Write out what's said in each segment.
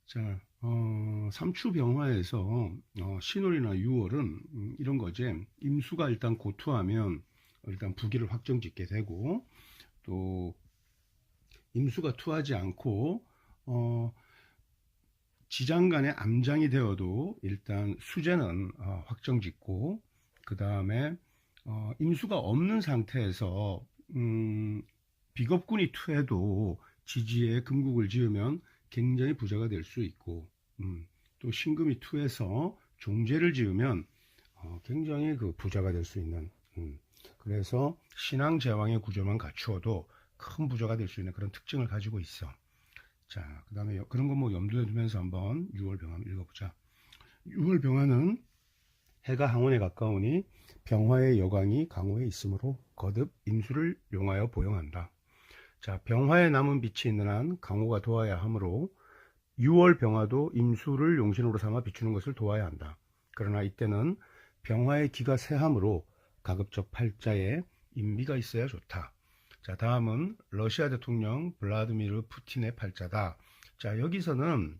자, 삼추병화에서 신월이나 유월은 이런 거지. 임수가 일단 고투하면 일단 부기를 확정짓게 되고, 또 임수가 투하지 않고 지장간에 암장이 되어도 일단 수재는 확정짓고, 그 다음에 임수가 없는 상태에서 비겁군이 투해도 지지에 금국을 지으면 굉장히 부자가 될 수 있고, 또 신금이 투해서 종재를 지으면 굉장히 그 부자가 될 수 있는, 그래서 신앙 제왕의 구조만 갖추어도 큰 부자가 될 수 있는 그런 특징을 가지고 있어. 자, 그 다음에 그런 거 뭐 염두에 두면서 한번 6월 병화 읽어보자. 6월 병화는 해가 항원에 가까우니 병화의 여광이 강호에 있으므로 거듭 임수를 용하여 보영한다. 자, 병화에 남은 빛이 있는 한 강호가 도와야 하므로 6월 병화도 임수를 용신으로 삼아 비추는 것을 도와야 한다. 그러나 이때는 병화의 기가 세함으로 가급적 팔자에 인비가 있어야 좋다. 자, 다음은 러시아 대통령 블라드미르 푸틴의 팔자다. 자, 여기서는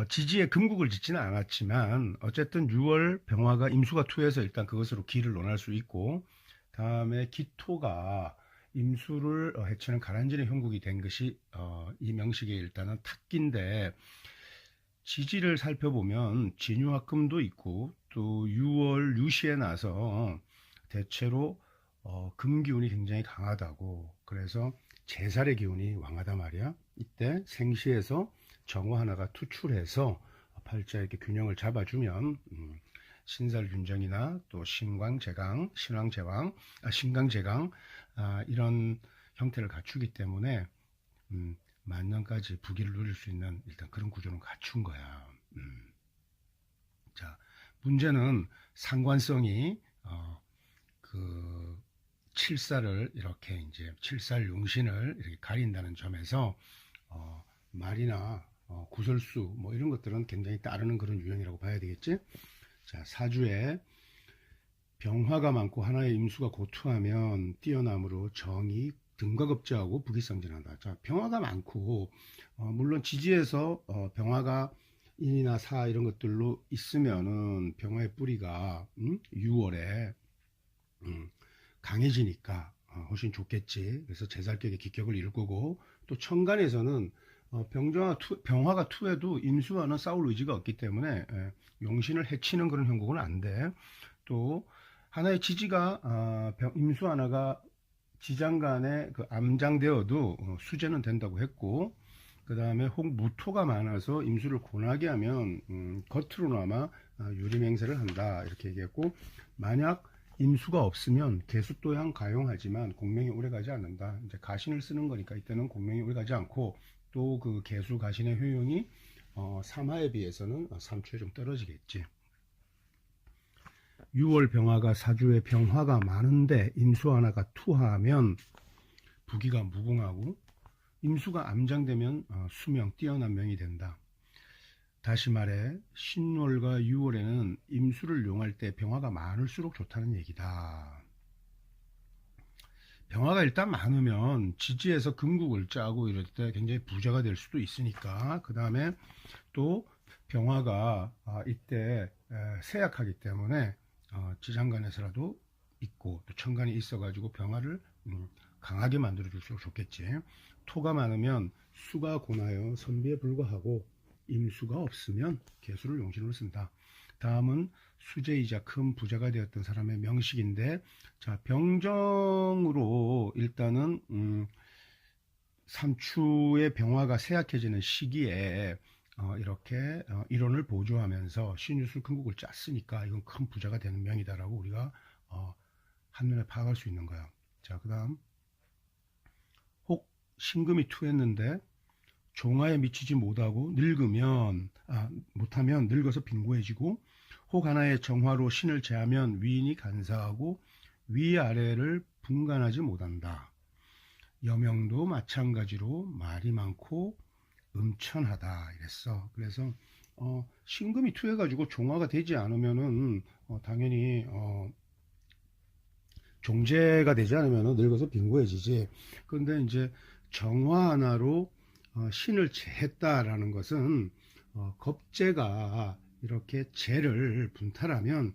지지에 금국을 짓지는 않았지만 어쨌든 6월 병화가 임수가 투해서 일단 그것으로 기를 논할 수 있고, 다음에 기토가 임수를 해치는 가란지의 형국이 된 것이 이 명식의 일단은 탁기인데, 지지를 살펴보면 진유합금도 있고 또 6월 유시에 나서 대체로 금기운이 굉장히 강하다고, 그래서 제살의 기운이 왕하다 말이야. 이때 생시에서 정화 하나가 투출해서 팔자 이렇게 균형을 잡아주면 신살균정이나 또 신광제강, 신왕제왕, 신강제강 이런 형태를 갖추기 때문에 만년까지 부귀를 누릴 수 있는 일단 그런 구조는 갖춘 거야. 자, 문제는 상관성이 그 칠살을 이렇게 이제 칠살 용신을 이렇게 가린다는 점에서 말이나 구설수 뭐 이런 것들은 굉장히 따르는 그런 유형이라고 봐야 되겠지. 자, 사주에 병화가 많고 하나의 임수가 고투하면 뛰어남으로 정이 등과 급제하고 부기성진한다. 자, 병화가 많고 물론 지지에서 병화가 인이나 사 이런 것들로 있으면은 병화의 뿌리가 6월에 강해지니까 훨씬 좋겠지. 그래서 제살격의 기격을 이룰 거고, 또 천간에서는 병화가 투해도 임수와는 싸울 의지가 없기 때문에 용신을 해치는 그런 형국은 안 돼. 또 하나의 지지가 임수 하나가 지장간에 그 암장되어도 수재는 된다고 했고, 그 다음에 혹 무토가 많아서 임수를 고나게 하면 겉으로나마 유리맹세를 한다 이렇게 얘기했고, 만약 임수가 없으면 개수또양 가용하지만 공명이 오래가지 않는다. 이제 가신을 쓰는 거니까 이때는 공명이 오래가지 않고, 또 그 개수 가신의 효용이 삼화에 비해서는 삼추에 좀 떨어지겠지. 6월 병화가 사주에 병화가 많은데 임수 하나가 투하하면 부기가 무궁하고, 임수가 암장되면 수명 뛰어난 명이 된다. 다시 말해 신월과 6월에는 임수를 용할 때 병화가 많을수록 좋다는 얘기다. 병화가 일단 많으면 지지에서 금국을 짜고 이럴 때 굉장히 부자가 될 수도 있으니까. 그 다음에 또 병화가 이때 세약하기 때문에 지장간에서라도 있고 또 천간이 있어가지고 병화를 강하게 만들어줄수록 좋겠지. 토가 많으면 수가 고나여 선비에 불과하고, 임수가 없으면 개수를 용신으로 쓴다. 다음은 수재이자 큰 부자가 되었던 사람의 명식인데, 자, 병정으로 일단은 삼추의 병화가 세약해지는 시기에 이렇게 일원을 보조하면서 신유술 큰국을 짰으니까 이건 큰 부자가 되는 명이다라고 우리가 한눈에 파악할 수 있는 거야. 자, 그 다음 혹 신금이 투했는데 종아에 미치지 못하고 못하면 늙어서 빈고해지고, 혹 하나의 정화로 신을 제하면 위인이 간사하고 위아래를 분간하지 못한다. 여명도 마찬가지로 말이 많고 음천하다 이랬어. 그래서 신금이 투해가지고 종화가 되지 않으면은 당연히 종재가 되지 않으면 늙어서 빈고해지지. 그런데 이제 정화 하나로 신을 제했다라는 것은 겁재가 이렇게 재를 분탈하면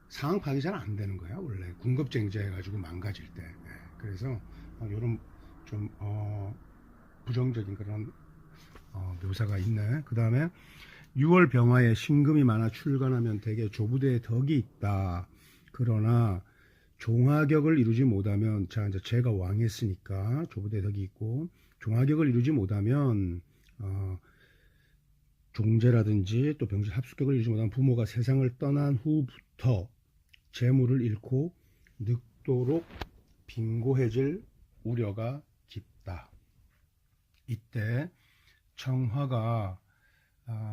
상황 파악이 잘 안 되는 거야. 원래 군급쟁자 해가지고 망가질 때. 그래서 이런 좀 부정적인 그런 묘사가 있네. 그 다음에 6월 병화에 신금이 많아 출간하면 대개 조부대에 덕이 있다. 그러나 종화격을 이루지 못하면, 자, 이제 제가 왕했으니까 조부대에 덕이 있고, 종화격을 이루지 못하면 종제라든지 또 병실 합숙격을 이루지 못하면 부모가 세상을 떠난 후부터 재물을 잃고 늙도록 빈고해질 우려가 깊다. 이때 정화가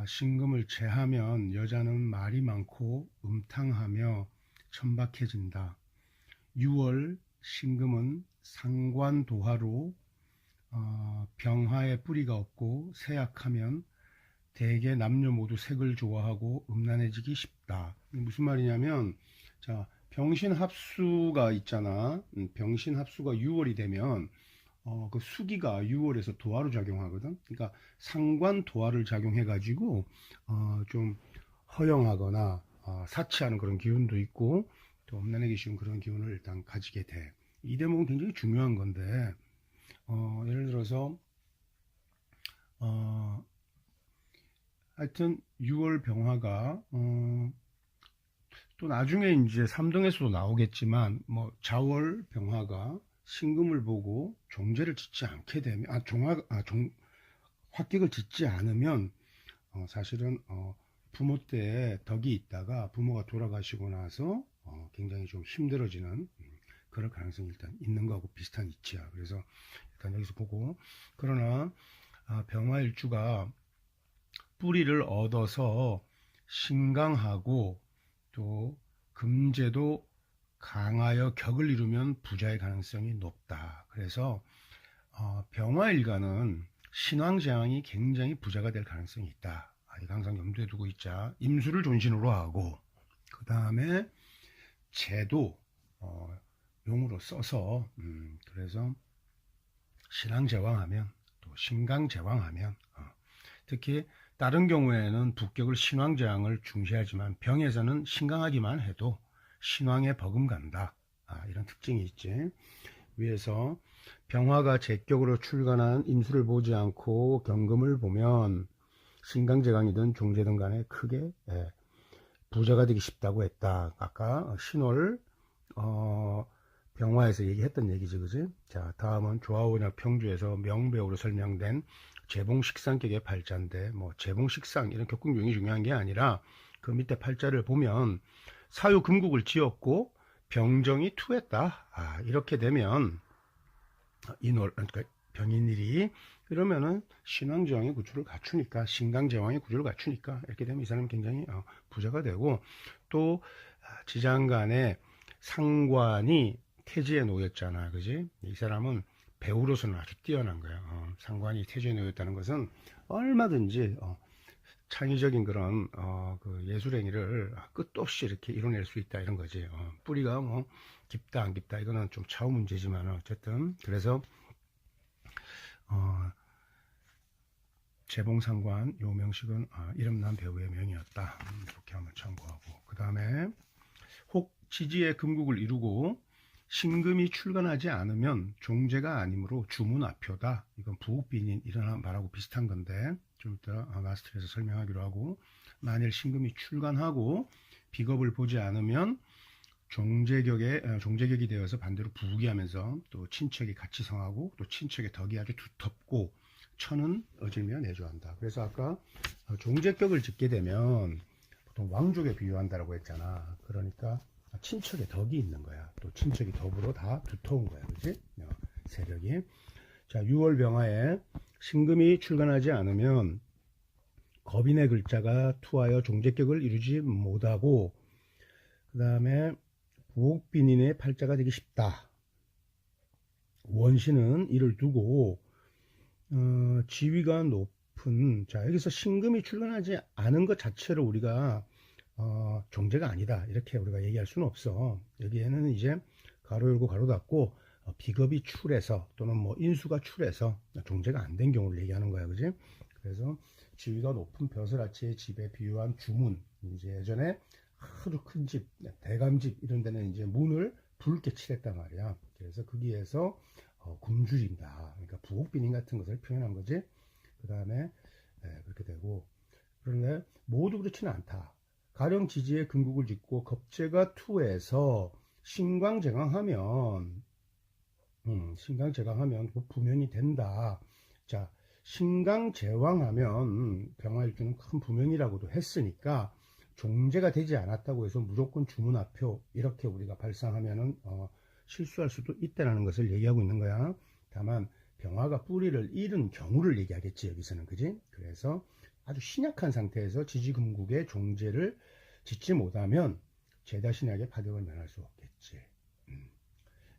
신금을 제하면 여자는 말이 많고 음탕하며 천박해진다. 6월 신금은 상관도화로 병화에 뿌리가 없고 세약하면 대개 남녀 모두 색을 좋아하고 음란해지기 쉽다. 무슨 말이냐면, 자, 병신합수가 있잖아. 병신합수가 6월이 되면 그 수기가 6월에서 도화로 작용하거든. 그러니까 상관도화를 작용해가지고 좀 허용하거나 사치하는 그런 기운도 있고 또 음란하기 쉬운 그런 기운을 일단 가지게 돼. 이 대목은 굉장히 중요한 건데 예를 들어서 하여튼 6월 병화가 또 나중에 이제 3등에서도 나오겠지만 뭐 자월 병화가 신금을 보고 종제를 짓지 않게 되면 화격을 짓지 않으면 사실은 부모 때 덕이 있다가 부모가 돌아가시고 나서 굉장히 좀 힘들어지는 그럴 가능성이 일단 있는 거하고 비슷한 이치야. 그래서 일단 여기서 보고, 그러나 병화일주가 뿌리를 얻어서 신강하고 또 금제도 강하여 격을 이루면 부자의 가능성이 높다. 그래서 병화일간은 신왕제왕이 굉장히 부자가 될 가능성이 있다. 이거 항상 염두에 두고 있자. 임수를 존신으로 하고 그 다음에 제도 용으로 써서 그래서 신왕제왕하면 또 신강제왕하면 특히 다른 경우에는 북격을 신왕제왕을 중시하지만 병에서는 신강하기만 해도 신왕에 버금간다. 이런 특징이 있지. 위에서 병화가 제격으로 출간한 임수를 보지 않고 경금을 보면 신강제강이든 종제든 간에 크게 부자가 되기 쉽다고 했다. 아까 신월 병화에서 얘기했던 얘기지, 그지? 자, 다음은 조화원약 평주에서 명배우로 설명된 재봉식상격의 팔자인데, 뭐 재봉식상 이런 격궁용이 중요한 게 아니라 그 밑에 팔자를 보면 사유금국을 지었고 병정이 투했다. 이렇게 되면 인월, 그러니까 병인일이 그러면은 신왕제왕의 구조를 갖추니까, 신강제왕의 구조를 갖추니까 이렇게 되면 이 사람은 굉장히 부자가 되고, 또 지장간에 상관이 태지에 놓였잖아, 그지? 이 사람은 배우로서는 아주 뛰어난 거야. 상관이 태지에 놓였다는 것은 얼마든지 창의적인 그런 그 예술 행위를 끝도 없이 이렇게 이뤄낼 수 있다, 이런 거지. 뿌리가 뭐 깊다 안 깊다 이거는 좀 차후 문제지만 어쨌든 그래서 재봉상관 요 명식은 이름난 배우의 명이었다. 이렇게 한번 참고하고, 그 다음에 혹 지지의 금국을 이루고 신금이 출간하지 않으면 종제가 아니므로 주문아표다. 이건 부옥빈인 이런 말하고 비슷한 건데 좀 이따 마스터에서 설명하기로 하고, 만일 신금이 출간하고 비겁을 보지 않으면 종제격이 되어서 반대로 부귀하면서 또 친척이 같이 성하고 또 친척의 덕이 아주 두텁고 천은 어질며 내조한다. 그래서 아까 종제격을 짓게 되면 보통 왕족에 비유한다라고 했잖아. 그러니까 친척의 덕이 있는 거야. 또 친척이 덕으로 다 두터운 거야, 그지? 세력이. 자, 6월 병화에 신금이 출간하지 않으면 겁인의 글자가 투하여 종제격을 이루지 못하고, 그 다음에 부옥빈인의 팔자가 되기 쉽다. 원신은 이를 두고 지위가 높은, 자, 여기서 신금이 출간하지 않은 것 자체를 우리가 종제가 아니다 이렇게 우리가 얘기할 수는 없어. 여기에는 이제 가로 열고 가로 닫고 비겁이 출해서 또는 뭐 인수가 출해서 종제가 안 된 경우를 얘기하는 거야, 그지? 그래서 지위가 높은 벼슬아치의 집에 비유한 주문, 이제 예전에 아주 큰 집, 대감집 이런 데는 이제 문을 붉게 칠했단 말이야. 그래서 거기에서 굶주린다. 그러니까 부옥빈인 같은 것을 표현한 거지. 그 다음에 그렇게 되고, 그런데 모두 그렇지는 않다. 가령 지지에 금국을 짓고 겁재가 투에서 신광제강하면 신강제강하면 부명이 된다. 자, 신강제왕하면 병화일주는 큰 부명이라고도 했으니까 종제가 되지 않았다고 해서 무조건 주문화표 이렇게 우리가 발상하면은 실수할 수도 있다는 것을 얘기하고 있는 거야. 다만 병화가 뿌리를 잃은 경우를 얘기하겠지 여기서는, 그지? 그래서 아주 신약한 상태에서 지지금국의 종제를 짓지 못하면 제다신약의 파격을 면할 수 없겠지.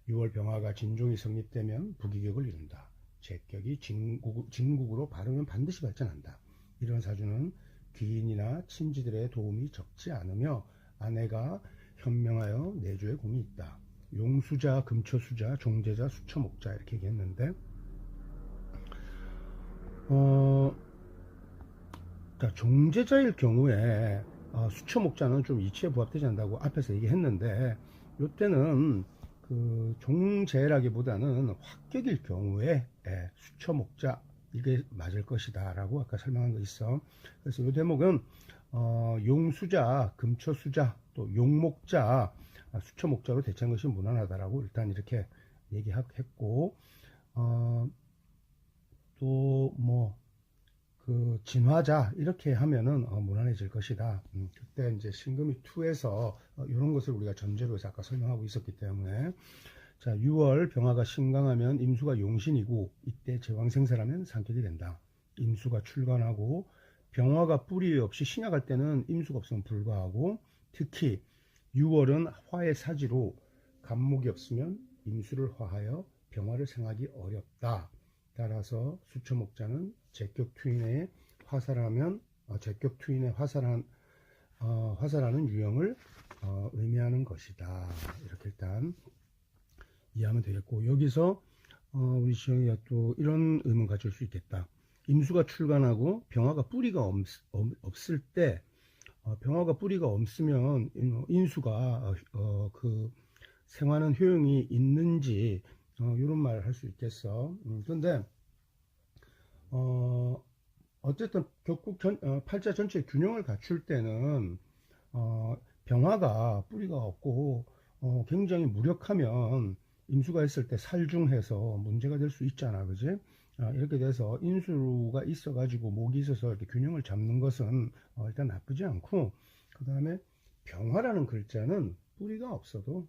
6월 병화가 진종이 성립되면 부귀격을 이룬다. 제격이 진국으로 바르면 반드시 발전한다. 이런 사주는 귀인이나 친지들의 도움이 적지 않으며 아내가 현명하여 내조에 공이 있다. 용수자, 금처수자, 종제자, 수처목자 이렇게 얘기했는데 종제자일 경우에 수처목자는 좀 이치에 부합되지 않는다고 앞에서 얘기했는데 이때는 그 종제라기보다는 화격일 경우에 수처목자 이게 맞을 것이다 라고 아까 설명한 거 있어. 그래서 이 대목은 용수자, 금처수자, 또 용목자, 수처목자로 대체한 것이 무난하다라고 일단 이렇게 얘기했고 또 뭐 그 진화자 이렇게 하면은 무난해질 것이다. 그때 이제 신금이 투에서 이런 것을 우리가 전제로 해서 아까 설명하고 있었기 때문에 자 6월 병화가 신강하면 임수가 용신이고 이때 제왕생사라면 상격이 된다. 임수가 출간하고 병화가 뿌리 없이 신약할 때는 임수가 없으면 불가하고 특히 6월은 화의 사지로 간목이 없으면 임수를 화하여 병화를 생하기 어렵다. 따라서 수처목자는 제격투인의 화살하면 제격투인의 화살하는 유형을 의미하는 것이다. 이렇게 일단 이해하면 되겠고 여기서 우리 지영이가 또 이런 의문 가질 수 있겠다. 임수가 출간하고 병화가 뿌리가 없을 때 병화가 뿌리가 없으면 인수가 그 생화는 효용이 있는지 이런 말을 할 수 있겠어. 그런데 어쨌든 격국 팔자 전체의 균형을 갖출 때는 병화가 뿌리가 없고 굉장히 무력하면 임수가 있을 때 살중해서 문제가 될 수 있잖아, 그지? 이렇게 돼서 인수가 있어 가지고 목이 있어서 이렇게 균형을 잡는 것은 일단 나쁘지 않고 그 다음에 병화라는 글자는 뿌리가 없어도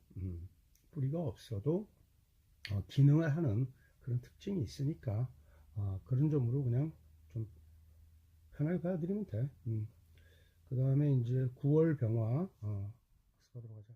기능을 하는 그런 특징이 있으니까 그런 점으로 그냥 좀 편하게 받아들이면 돼. 그 다음에 이제 9월 병화 받으러 가자.